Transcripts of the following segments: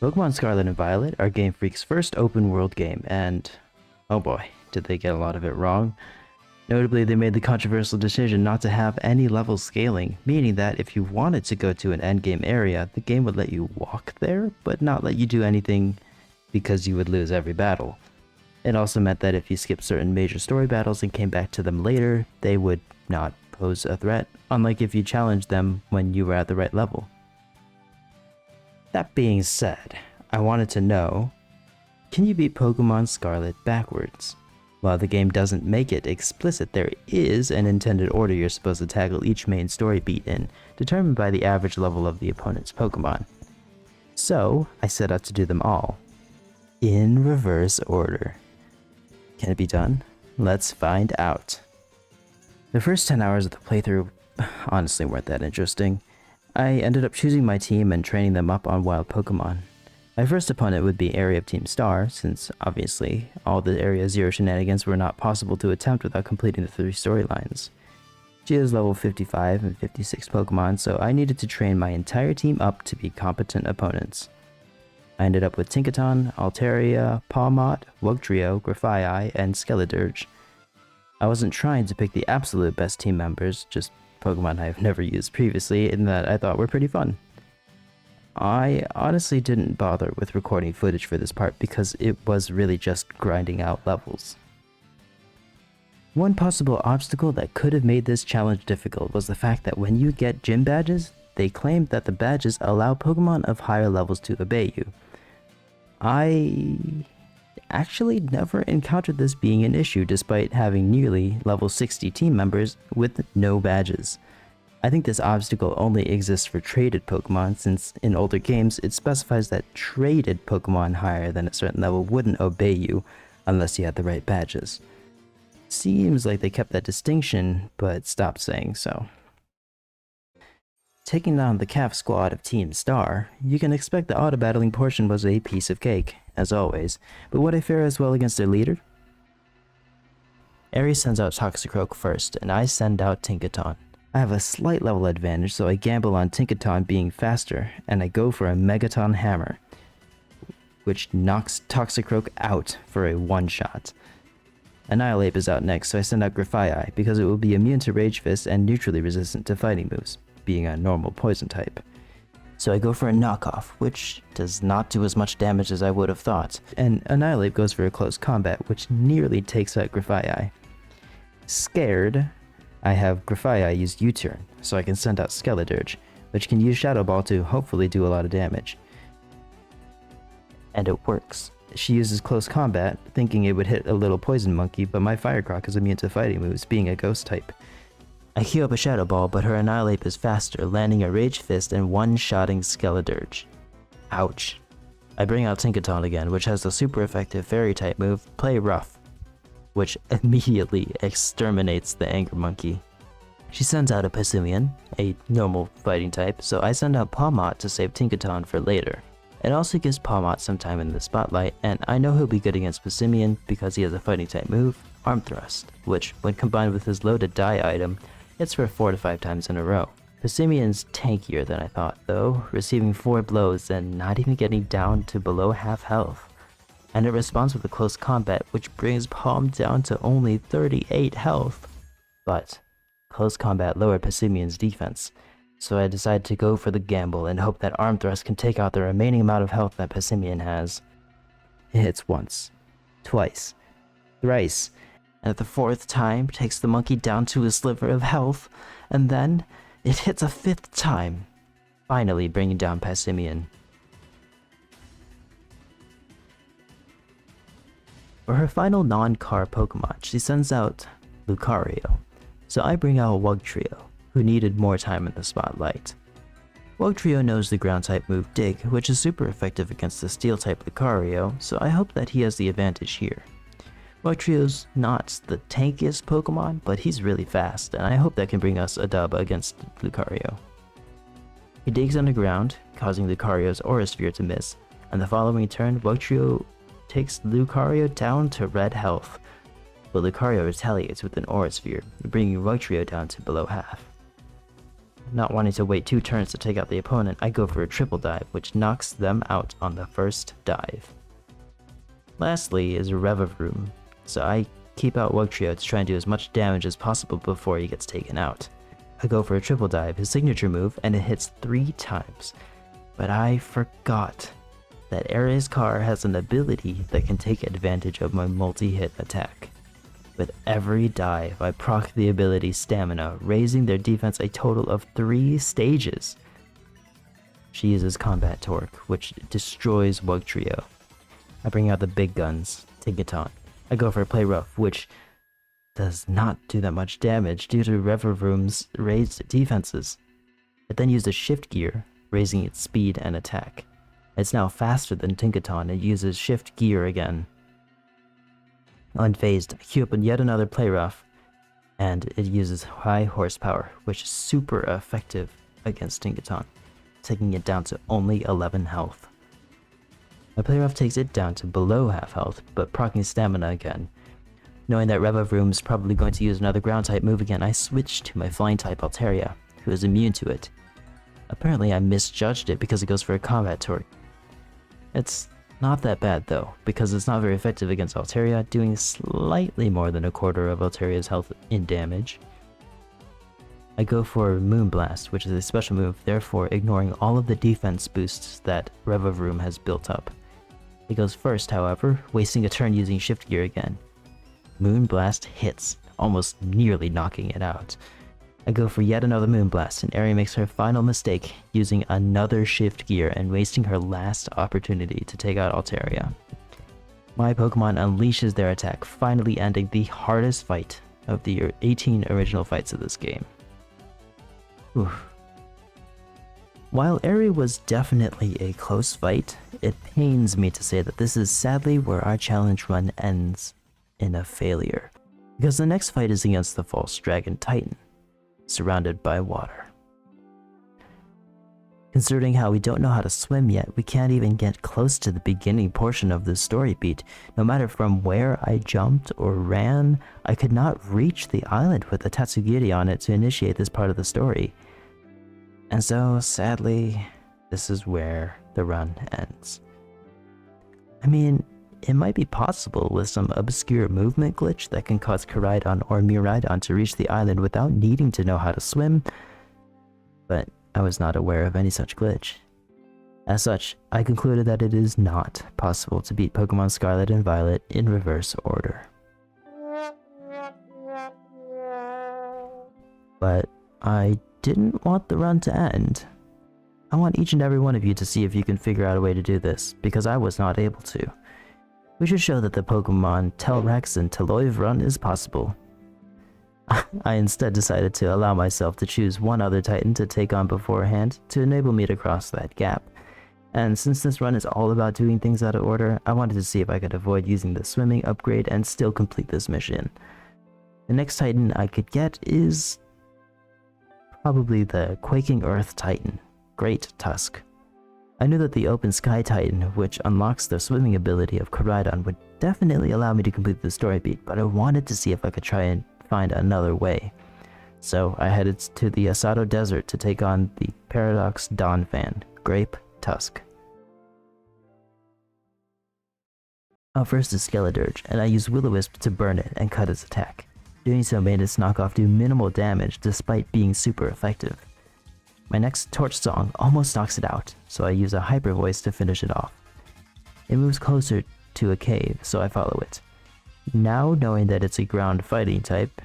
Pokemon Scarlet and Violet are Game Freak's first open world game, and oh boy, did they get a lot of it wrong. Notably, they made the controversial decision not to have any level scaling, meaning that if you wanted to go to an endgame area, the game would let you walk there, but not let you do anything because you would lose every battle. It also meant that if you skipped certain major story battles and came back to them later, they would not pose a threat, unlike if you challenged them when you were at the right level. That being said, I wanted to know, can you beat Pokemon Scarlet backwards? While the game doesn't make it explicit, there is an intended order you're supposed to tackle each main story beat in, determined by the average level of the opponent's Pokemon. So, I set out to do them all, in reverse order. Can it be done? Let's find out. The first 10 hours of the playthrough honestly weren't that interesting. I ended up choosing my team and training them up on wild Pokemon. My first opponent would be Area of Team Star, since obviously all the Area Zero shenanigans were not possible to attempt without completing the 3 storylines. She is level 55 and 56 Pokemon, so I needed to train my entire team up to be competent opponents. I ended up with Tinkaton, Altaria, Pawmot, Wugtrio, Grafaiai, and Skeledirge. I wasn't trying to pick the absolute best team members, just Pokemon I have never used previously and that I thought were pretty fun. I honestly didn't bother with recording footage for this part because it was really just grinding out levels. One possible obstacle that could have made this challenge difficult was the fact that when you get gym badges, they claimed that the badges allow Pokemon of higher levels to obey you. I actually never encountered this being an issue despite having nearly level 60 team members with no badges. I think this obstacle only exists for traded Pokemon, since in older games it specifies that traded Pokemon higher than a certain level wouldn't obey you unless you had the right badges. Seems like they kept that distinction, but stopped saying so. Taking on the calf squad of Team Star, you can expect the auto-battling portion was a piece of cake, as always, but would I fare as well against their leader? Aries sends out Toxicroak first, and I send out Tinkaton. I have a slight level advantage, so I gamble on Tinkaton being faster, and I go for a Megaton Hammer, which knocks Toxicroak out for a one-shot. Annihilape is out next, so I send out Grafaiai, because it will be immune to Rage Fist and neutrally resistant to fighting moves, being a normal poison type. So I go for a knockoff, which does not do as much damage as I would have thought, and Annihilape goes for a close combat, which nearly takes out Grafaiai. Scared, I have Grafaiai use U-turn, so I can send out Skeledirge, which can use Shadow Ball to hopefully do a lot of damage. And it works. She uses close combat, thinking it would hit a little poison monkey, but my Firecroc is immune to fighting moves, being a ghost type. I queue up a Shadow Ball, but her Annihilape is faster, landing a Rage Fist and one-shotting Skeledirge. Ouch. I bring out Tinkaton again, which has the super effective Fairy type move, Play Rough, which immediately exterminates the Anger Monkey. She sends out a Passimian, a normal fighting type, so I send out Pawmot to save Tinkaton for later. It also gives Pawmot some time in the spotlight, and I know he'll be good against Passimian because he has a fighting type move, Arm Thrust, which, when combined with his loaded die item, hits for 4 to 5 times in a row. Passimian's tankier than I thought though, receiving 4 blows and not even getting down to below half health. And it responds with a close combat, which brings Palm down to only 38 health. But close combat lowered Passimian's defense, so I decided to go for the gamble and hope that Arm Thrust can take out the remaining amount of health that Passimian has. It hits once, twice, thrice, and at the 4th time takes the monkey down to a sliver of health, and then it hits a 5th time, finally bringing down Passimian. For her final non-car Pokemon, she sends out Lucario, so I bring out Wugtrio, who needed more time in the spotlight. Wugtrio knows the ground-type move Dig, which is super effective against the Steel-type Lucario, so I hope that he has the advantage here. Wugtrio's not the tankiest Pokemon, but he's really fast, and I hope that can bring us a dub against Lucario. He digs underground, causing Lucario's Aura Sphere to miss, and the following turn, Wugtrio takes Lucario down to red health, but Lucario retaliates with an Aura Sphere, bringing Wugtrio down to below half. not wanting to wait 2 turns to take out the opponent, I go for a triple dive, which knocks them out on the first dive. Lastly is Revavroom, so I keep out Wugtrio to try and do as much damage as possible before he gets taken out. I go for a triple dive, his signature move, and it hits 3 times. But I forgot that Ares Car has an ability that can take advantage of my multi-hit attack. With every dive, I proc the ability Stamina, raising their defense a total of 3 stages. She uses Combat Torque, which destroys Wugtrio. I bring out the big guns, Tinkaton. I go for a Play Rough, which does not do that much damage due to Revavroom's raised defenses. It then uses Shift Gear, raising its speed and attack. It's now faster than Tinkaton and uses Shift Gear again. Unfazed, I queue up yet another Play Rough, and it uses High Horsepower, which is super effective against Tinkaton, taking it down to only 11 health. My Play Rough takes it down to below half health, but proccing Stamina again. Knowing that Revavroom's probably going to use another ground type move again, I switch to my flying type Altaria, who is immune to it. Apparently I misjudged it because it goes for a Combat Torque. It's not that bad though, because it's not very effective against Altaria, doing slightly more than a quarter of Altaria's health in damage. I go for Moonblast, which is a special move, therefore ignoring all of the defense boosts that Revavroom has built up. It goes first, however, wasting a turn using Shift Gear again. Moonblast hits, almost nearly knocking it out. I go for yet another Moonblast, and Aerie makes her final mistake, using another Shift Gear and wasting her last opportunity to take out Altaria. My Pokemon unleashes their attack, finally ending the hardest fight of the 18 original fights of this game. Oof. While Aerie was definitely a close fight, it pains me to say that this is sadly where our challenge run ends in a failure, because the next fight is against the False Dragon Titan, surrounded by water. Considering how we don't know how to swim yet, we can't even get close to the beginning portion of the story beat. No matter from where I jumped or ran, I could not reach the island with a Tatsugiri on it to initiate this part of the story. And so, sadly, this is where the run ends. I mean, it might be possible with some obscure movement glitch that can cause Koraidon or Miraidon to reach the island without needing to know how to swim, but I was not aware of any such glitch. As such, I concluded that it is not possible to beat Pokemon Scarlet and Violet in reverse order. But I didn't want the run to end. I want each and every one of you to see if you can figure out a way to do this, because I was not able to. We should show that the Pokemon Telrex and Teloiv run is possible. I instead decided to allow myself to choose one other Titan to take on beforehand to enable me to cross that gap. And since this run is all about doing things out of order, I wanted to see if I could avoid using the swimming upgrade and still complete this mission. The next Titan I could get is probably the Quaking Earth Titan, Great Tusk. I knew that the Open Sky Titan, which unlocks the swimming ability of Koraidon, would definitely allow me to complete the story beat, but I wanted to see if I could try and find another way. So I headed to the Asado Desert to take on the Paradox Donphan, Grape Tusk. Up first is Skeledirge, and I used Will-O-Wisp to burn it and cut its attack. Doing so made its knockoff do minimal damage despite being super effective. My next Torch Song almost knocks it out, so I use a Hyper Voice to finish it off. It moves closer to a cave, so I follow it. Now knowing that it's a ground fighting type,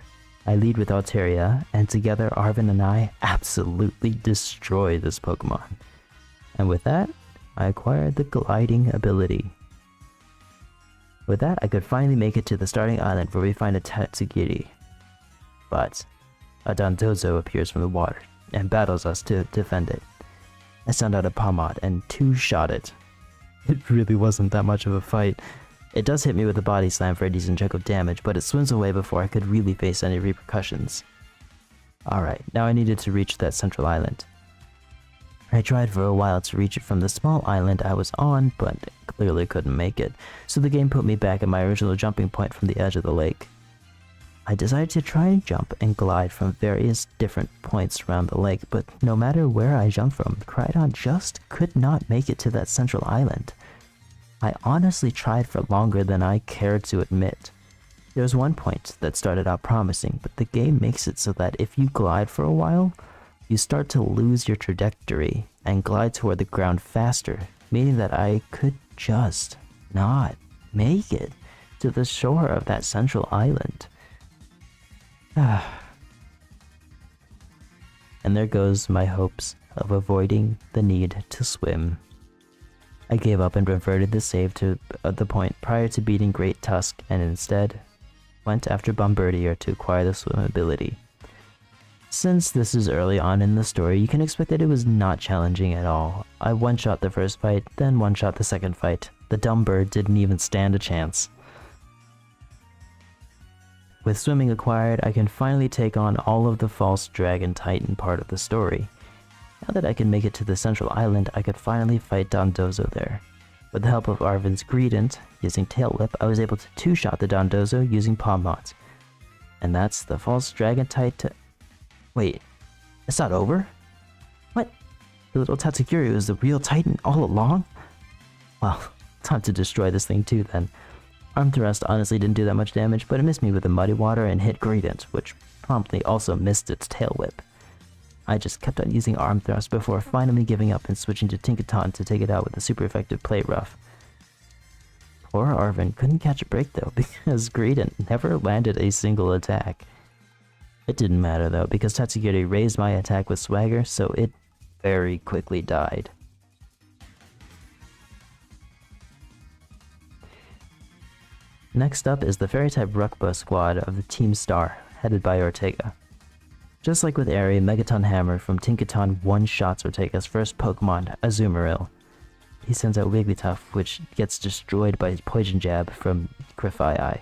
I lead with Altaria, and together Arven and I absolutely destroy this Pokemon. And with that, I acquired the Gliding ability. With that, I could finally make it to the starting island where we find a Tatsugiri. But a Dondozo appears from the water and battles us to defend it. I send out a Pomod and two-shot it. It really wasn't that much of a fight. It does hit me with a body slam for a decent chunk of damage, but it swims away before I could really face any repercussions. Alright, now I needed to reach that central island. I tried for a while to reach it from the small island I was on, but clearly couldn't make it, so the game put me back at my original jumping point from the edge of the lake. I decided to try and jump and glide from various different points around the lake, but no matter where I jumped from, Crydon just could not make it to that central island. I honestly tried for longer than I cared to admit. There was one point that started out promising, but the game makes it so that if you glide for a while, you start to lose your trajectory and glide toward the ground faster, meaning that I could just not make it to the shore of that central island. And there goes my hopes of avoiding the need to swim. I gave up and reverted the save to the point prior to beating Great Tusk and instead went after Bombardier to acquire the swim ability. Since this is early on in the story, you can expect that it was not challenging at all. I one-shot the first fight, then one-shot the second fight. The dumb bird didn't even stand a chance. With swimming acquired, I can finally take on all of the false dragon titan part of the story. Now that I can make it to the central island, I could finally fight Dondozo there. With the help of Arven's Greedent, using Tail Whip, I was able to two-shot the Dondozo using Palm Knot. And that's the false dragon titan. Wait, it's not over? What? The little Tatsugiri was the real titan all along? Well, time to destroy this thing too then. Arm Thrust honestly didn't do that much damage, but it missed me with the Muddy Water and hit Greedent, which promptly also missed its Tail Whip. I just kept on using Arm Thrust before finally giving up and switching to Tinkaton to take it out with a super effective Play Rough. Poor Arven couldn't catch a break though, because Greedent never landed a single attack. It didn't matter though, because Tatsugiri raised my attack with Swagger, so it very quickly died. Next up is the Fairy-type Ruckba squad of the Team Star, headed by Ortega. Just like with Airy, Megaton Hammer from Tinkaton one-shots Ortega's first Pokemon, Azumarill. He sends out Wigglytuff, which gets destroyed by his Poison Jab from Grafaiai.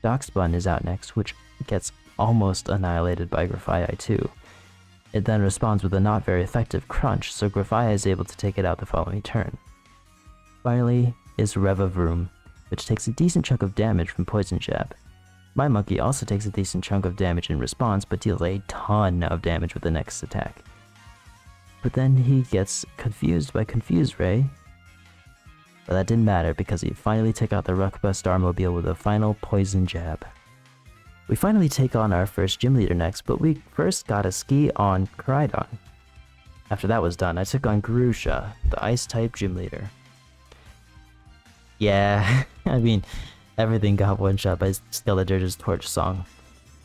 Darkspun is out next, which gets almost annihilated by Grafaiai too. It then responds with a not very effective Crunch, so Grafaiai is able to take it out the following turn. Finally is Revavroom, which takes a decent chunk of damage from Poison Jab. My monkey also takes a decent chunk of damage in response, but deals a ton of damage with the next attack. But then he gets confused by Confuse Ray. But that didn't matter because he finally took out the Ruckba Starmobile with a final Poison Jab. We finally take on our first gym leader next, but we first gotta ski on Crydon. After that was done, I took on Grusha, the Ice-type gym leader. Yeah, I mean, everything got one-shot by Skeledirge's Torch Song.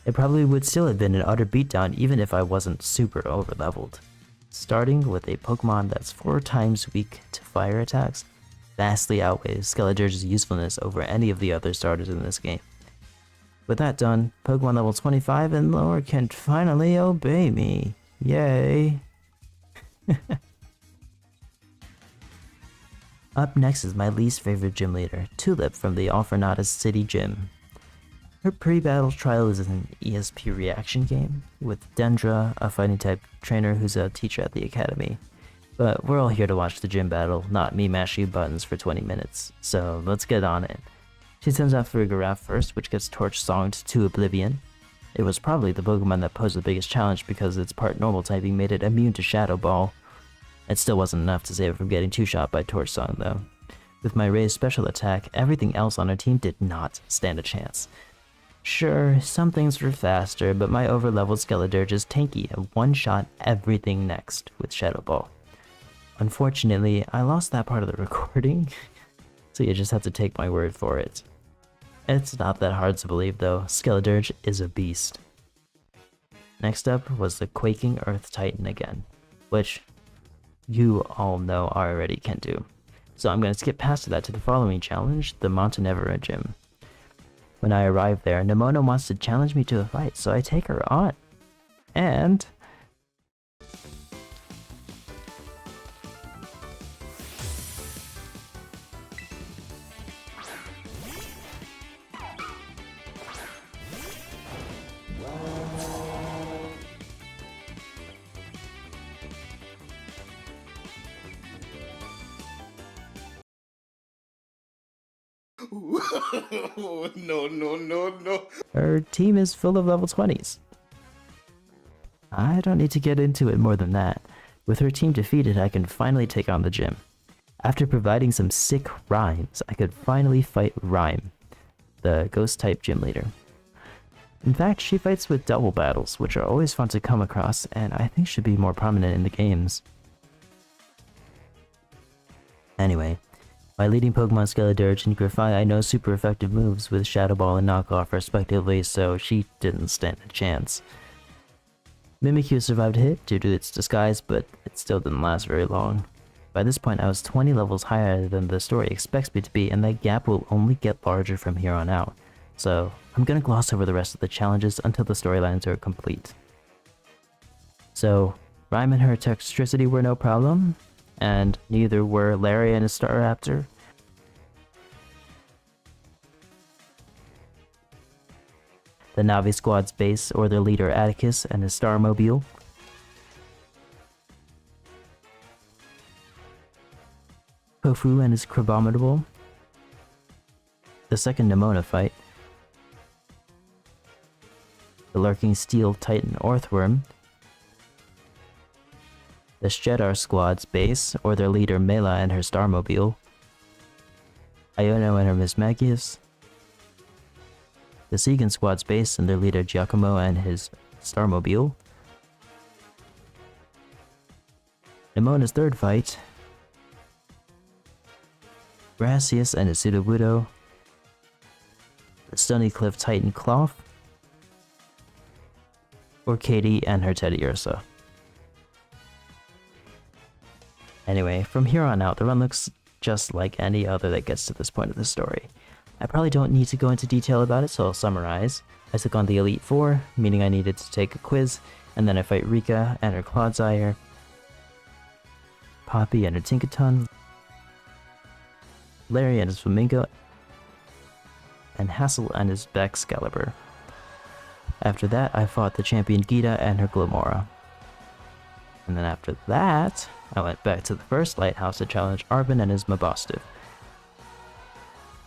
It probably would still have been an utter beatdown even if I wasn't super over-leveled. Starting with a Pokemon that's 4 times weak to fire attacks vastly outweighs Skeledirge's usefulness over any of the other starters in this game. With that done, Pokemon level 25 and lower can finally obey me. Yay! Up next is my least favorite gym leader, Tulip from the Alfornatus City Gym. Her pre-battle trial is an ESP reaction game, with Dendra, a fighting type trainer who's a teacher at the academy. But we're all here to watch the gym battle, not me mashing buttons for 20 minutes, so let's get on it. She sends out Farigiraf first, which gets Torch Songed to Oblivion. It was probably the Pokemon that posed the biggest challenge because its part normal typing made it immune to Shadow Ball. It still wasn't enough to save it from getting 2-shot by Torch Song though. With my raised special attack, everything else on our team did not stand a chance. Sure, some things were faster, but my over-leveled Skeledirge is tanky and one-shot everything next with Shadow Ball. Unfortunately, I lost that part of the recording, so you just have to take my word for it. It's not that hard to believe though, Skeledirge is a beast. Next up was the Quaking Earth Titan again, which you all know I already can do. So I'm going to skip past that to the following challenge, the Montenevera Gym. When I arrive there, Nemona wants to challenge me to a fight, so I take her on. And No, no, no, no. Her team is full of level 20s. I don't need to get into it more than that. With her team defeated, I can finally take on the gym. After providing some sick rhymes, I could finally fight Rhyme, the ghost-type gym leader. In fact, she fights with double battles, which are always fun to come across, and I think should be more prominent in the games. Anyway, my leading Pokemon Scarlet and Grafai know super effective moves with Shadow Ball and Knockoff respectively, so she didn't stand a chance. Mimikyu survived a hit due to its disguise, but it still didn't last very long. By this point, I was 20 levels higher than the story expects me to be, and that gap will only get larger from here on out. So, I'm gonna gloss over the rest of the challenges until the storylines are complete. So, Rhyme and her Textricity were no problem, and neither were Larry and his Staraptor. The Navi Squad's base, or their leader Atticus and his Starmobile. Kofu and his Crabominable. The second Nemona fight. The Lurking Steel Titan Orthworm. The Shedar Squad's base, or their leader Mela and her Starmobile. Iono and her Mismagius. The Segan Squad's base and their leader Giacomo and his Starmobile. Nemona's third fight. Gracias and his Sudowoodo. The Stony Cliff Titan Cloth. Or Katie and her Teddiursa. Anyway, from here on out, the run looks just like any other that gets to this point of the story. I probably don't need to go into detail about it, so I'll summarize. I took on the Elite Four, meaning I needed to take a quiz, and then I fight Rika and her Clodsire, Poppy and her Tinkaton, Larry and his Flamingo, and Hassel and his Baxcalibur. After that, I fought the champion Gita and her Glomora. And then after that, I went back to the first lighthouse to challenge Arvin and his Mabostive.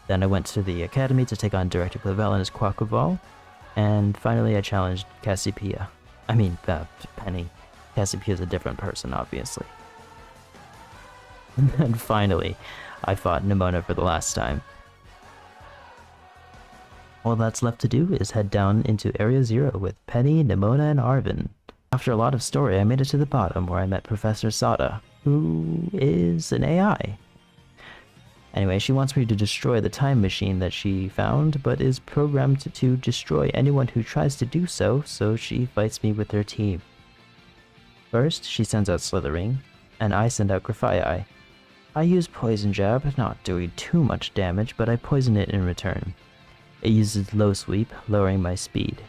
Then I went to the academy to take on Director Clavel and his Quaquaval. And finally I challenged Cassiopeia. Penny. Cassiopeia's a different person, obviously. And then finally, I fought Nemona for the last time. All that's left to do is head down into Area 0 with Penny, Nemona, and Arvin. After a lot of story, I made it to the bottom where I met Professor Sada, who is an AI. Anyway, she wants me to destroy the time machine that she found, but is programmed to destroy anyone who tries to do so, so she fights me with her team. First, she sends out Slithering, and I send out Grafai. I use Poison Jab, not doing too much damage, but I poison it in return. It uses Low Sweep, lowering my speed.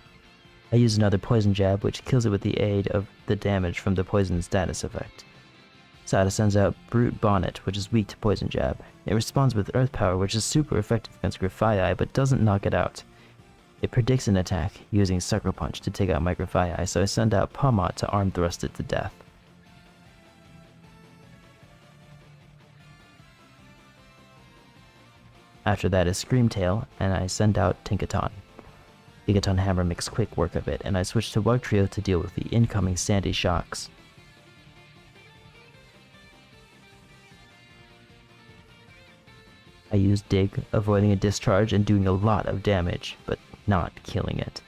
I use another Poison Jab, which kills it with the aid of the damage from the poison status effect. Sada sends out Brute Bonnet, which is weak to Poison Jab. It responds with Earth Power, which is super effective against Grafai, but doesn't knock it out. It predicts an attack, using Sucker Punch to take out my Grafai, so I send out Pawmot to arm thrust it to death. After that is Screamtail, and I send out Tinkaton. Gigaton Hammer makes quick work of it, and I switch to Wugtrio to deal with the incoming Sandy Shocks. I use Dig, avoiding a discharge and doing a lot of damage, but not killing it.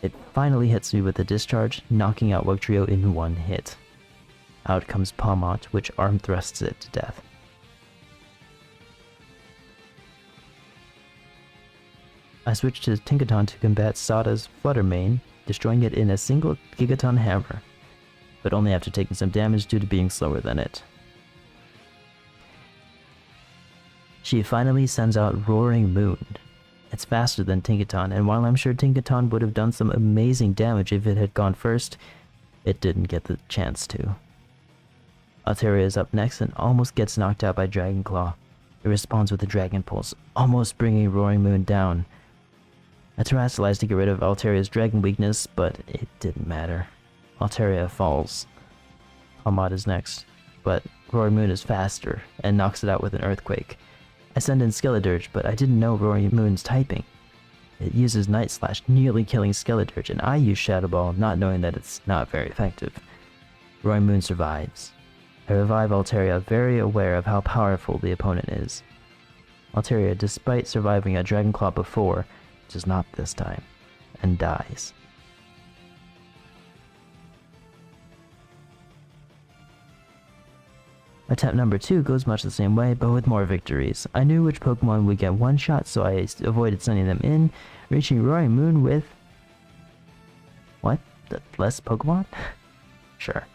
It finally hits me with a discharge, knocking out Wugtrio in one hit. Out comes Pawmot, which arm thrusts it to death. I switch to Tinkaton to combat Sada's Flutter Mane, destroying it in a single Gigaton Hammer, but only after taking some damage due to being slower than it. She finally sends out Roaring Moon. It's faster than Tinkaton, and while I'm sure Tinkaton would have done some amazing damage if it had gone first, it didn't get the chance to. Altaria is up next and almost gets knocked out by Dragon Claw. It responds with a Dragon Pulse, almost bringing Roaring Moon down. I terrestrialized to get rid of Altaria's Dragon weakness, but it didn't matter. Altaria falls. Pawmot is next, but Roaring Moon is faster and knocks it out with an Earthquake. I send in Skeledirge, but I didn't know Roaring Moon's typing. It uses Night Slash, nearly killing Skeledirge, and I use Shadow Ball, not knowing that it's not very effective. Roaring Moon survives. I revive Altaria, very aware of how powerful the opponent is. Altaria, despite surviving a Dragon Claw before, does not this time, and dies. Attempt number 2 goes much the same way, but with more victories. I knew which Pokemon would get one shot, so I avoided sending them in, reaching Roaring Moon with... What? Less Pokemon? Sure.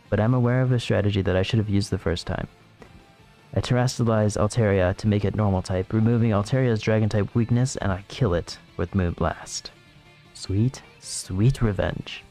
But I'm aware of a strategy that I should have used the first time. I terrestrialize Altaria to make it normal type, removing Altaria's dragon type weakness, and I kill it with Moonblast. Sweet, sweet revenge.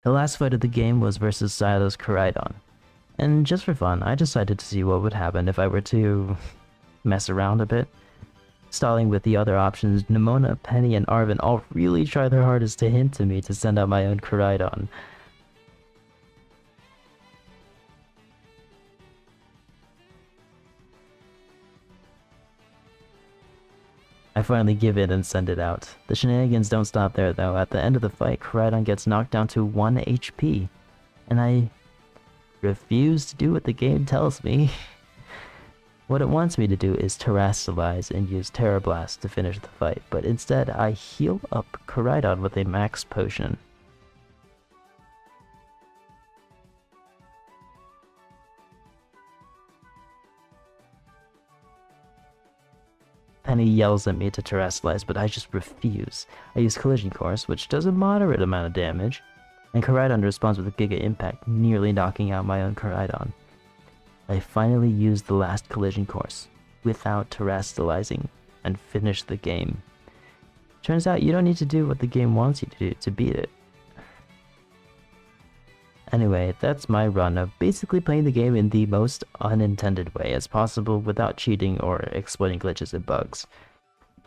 The last fight of the game was versus Silas Koraidon, and just for fun, I decided to see what would happen if I were to mess around a bit. Stalling with the other options, Nimona, Penny, and Arven all really try their hardest to hint to me to send out my own Koraidon. I finally give in and send it out. The shenanigans don't stop there though. At the end of the fight, Koraidon gets knocked down to 1 HP. And I refuse to do what the game tells me. What it wants me to do is terrestrialize and use Terra Blast to finish the fight, but instead I heal up Koraidon with a max potion. Penny yells at me to terrestrialize, but I just refuse. I use Collision Course, which does a moderate amount of damage, and Koraidon responds with a Giga Impact, nearly knocking out my own Koraidon. I finally used the last Collision Course, without terrestrializing, and finished the game. Turns out you don't need to do what the game wants you to do to beat it. Anyway, that's my run of basically playing the game in the most unintended way as possible without cheating or exploiting glitches and bugs.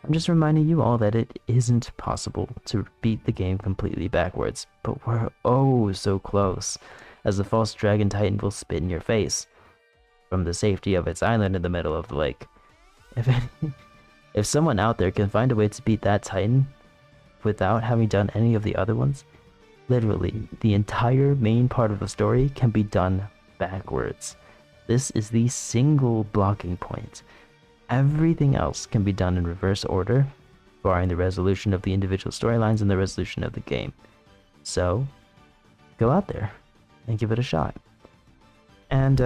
I'm just reminding you all that it isn't possible to beat the game completely backwards, but we're oh so close, as the false dragon titan will spit in your face from the safety of its island in the middle of the lake. If someone out there can find a way to beat that titan without having done any of the other ones, literally, the entire main part of the story can be done backwards. This is the single blocking point. Everything else can be done in reverse order, barring the resolution of the individual storylines and the resolution of the game. So, go out there and give it a shot. And,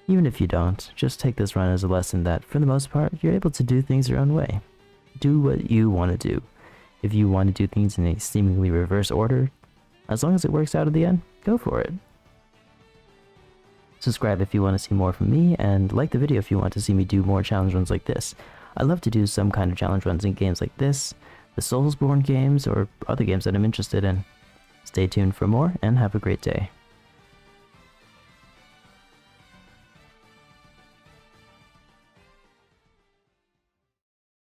even if you don't, just take this run as a lesson that, for the most part, you're able to do things your own way. Do what you want to do. If you want to do things in a seemingly reverse order, as long as it works out at the end, go for it. Subscribe if you want to see more from me, and like the video if you want to see me do more challenge runs like this. I love to do some kind of challenge runs in games like this, the Soulsborne games, or other games that I'm interested in. Stay tuned for more, and have a great day.